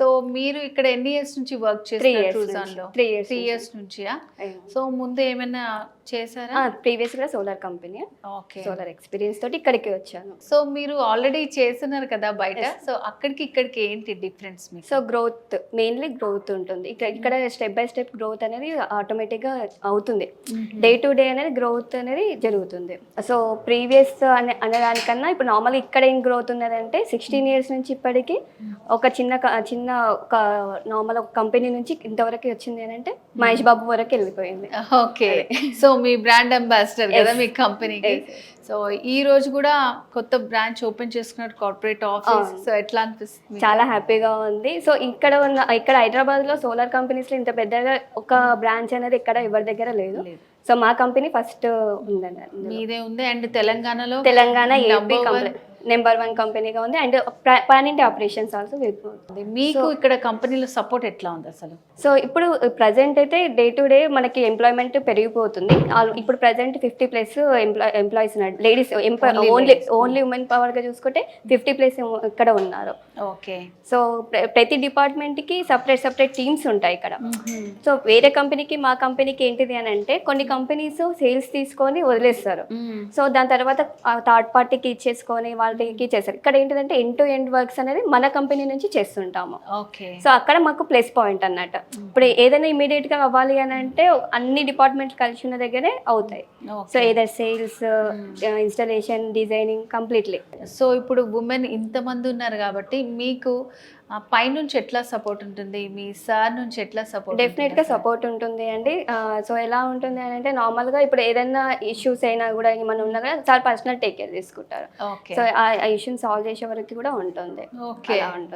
So మీరు ఇక్కడ ఎన్ని ఇయర్స్ నుంచి వర్క్ 3 చేస్తారు years ట్రూజాన్ నుంచి. లో? 3 years 3 నుంచి. ఇయర్స్ నుంచియా? అయ్యో. సో ముందు ఏమైనా చేశారా? ప్రీవియస్ గా solar company, okay. Solar experience తోటి ఇక్కడికి వచ్చాను. సో మీరు ఆల్రెడీ చేస్తున్నారు కదా బయట, సో అక్కడికి ఇక్కడికి ఏంటి డిఫరెన్స్ మీకు? సో గ్రోత్, మెయిన్లీ గ్రోత్ ఉంటుంది ఇక్కడ స్టెప్ బై స్టెప్ గ్రోత్ అనేది ఆటోమేటిక్ గా అవుతుంది. డే టు డే అనేది గ్రోత్ అనేది జరుగుతుంది. సో ప్రీవియస్ అనేదానికన్నా ఇప్పుడు నార్మల్ ఇక్కడ ఏం గ్రోత్ ఉన్నది అంటే 16 years నుంచి ఇప్పటికి ఒక చిన్న ఒక నార్మల్ ఒక కంపెనీ నుంచి ఇంతవరకు వచ్చింది అని అంటే మహేష్ బాబు వరకు వెళ్ళిపోయింది. ఓకే. సో మీ బ్రాండ్ అంబాసిడర్ కదా మీ కంపెనీకి. సో ఈ రోజు కూడా కొత్త బ్రాంచ్ ఓపెన్ చేసుకున్నారు, కార్పొరేట్ ఆఫీస్. సో ఎట్లా అనిపిస్తుంది? చాలా హ్యాపీగా ఉంది. సో ఇక్కడ హైదరాబాద్ లో సోలార్ కంపెనీస్ లో ఇంత పెద్దగా ఒక బ్రాంచ్ అనేది ఇక్కడ ఎవరి దగ్గర లేదు. సో మా కంపెనీ ఫస్ట్ ఉందండి. మీదే ఉంది. అండ్ తెలంగాణ ఏపీ నెంబర్ 1 కంపెనీగా ఉంది. And pan India operations also వెళ్ళిపోతుంది. మీకు ఇక్కడ కంపెనీలో సపోర్ట్ ఎట్లా ఉంది అసలు? సో ఇప్పుడు ప్రజెంట్ అయితే డే టు డే మనకి ఎంప్లాయ్మెంట్ పెరిగిపోతుంది. ఇప్పుడు ప్రజెంట్ 50+ ఎంప్లాయీస్ ఉన్నారు. లేడీస్ ఓన్లీ ఉమెన్ పవర్ గా చూసుకుంటే 50+ ఇక్కడ ఉన్నారు. ఓకే. సో ప్రతి డిపార్ట్మెంట్ కి సపరేట్ టీమ్స్ ఉంటాయి ఇక్కడ. సో వేరే కంపెనీకి మా కంపెనీకి ఏంటిది అని అంటే కొన్ని కంపెనీస్ సేల్స్ తీసుకొని వదిలేస్తారు. సో దాని తర్వాత థర్డ్ పార్టీకి ఇచ్చేసుకొని వాళ్ళకి చేస్తారు. ఇక్కడ ఏంటిదంటే ఎండ్ టు ఎండ్ వర్క్స్ అనేది మన కంపెనీ నుంచి చేస్తుంటాము. ఓకే. సో అక్కడ మాకు ప్లస్ పాయింట్ అన్నట్టు. ఇప్పుడు ఏదైనా ఇమీడియట్ గా అవ్వాలి అని అంటే అన్ని డిపార్ట్మెంట్స్ కలిసి ఉన్న దగ్గరే అవుతాయి. సో ఏదైనా sales, installation, designing completely. So ఇప్పుడు ఉమెన్ ఇంతమంది ఉన్నారు కాబట్టి మీకు పైనుంచి ఎట్లా సపోర్ట్ ఉంటుంది? మీ సార్ నుంచి ఎట్లా సపోర్ట్? డెఫినెట్ గా సపోర్ట్ ఉంటుంది అండి. సో ఎలా ఉంటుంది అని అంటే నార్మల్ గా ఇప్పుడు ఏదైనా ఇష్యూస్ అయినా కూడా ఏమైనా ఉన్నా కూడా సార్ పర్సనల్ టేక్ కేర్ తీసుకుంటారు. సో ఆ ఇష్యూని సాల్వ్ చేసే వరకు కూడా ఉంటుంది. ఓకే. అలా ఉంటుంది.